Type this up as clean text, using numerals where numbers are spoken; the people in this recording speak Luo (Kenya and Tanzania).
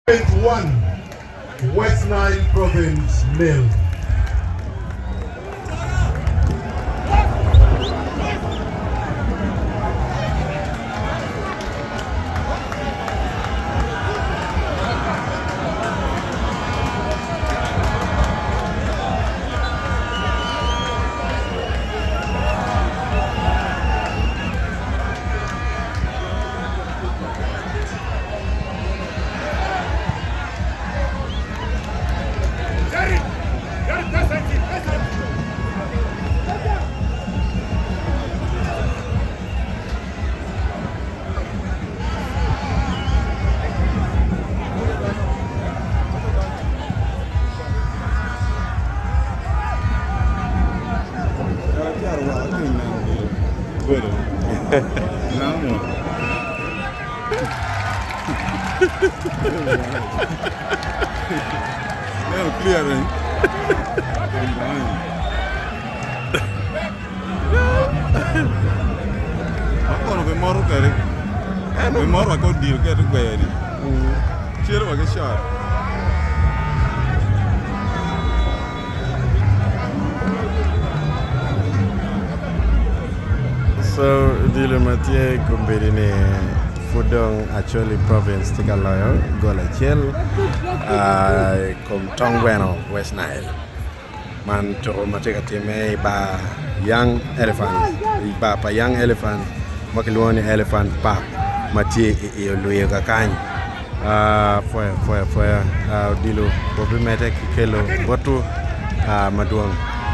1, Western Nile Province nil. So, dilo matie kumbiri ni Fudong Acholi Province tika loyo gola chel kum Tongweno West Nile man to matika time ba young elephant ba pa young elephant makilwoni elephant park matie luye kakany foya dilo bobi mete kelo botu maduong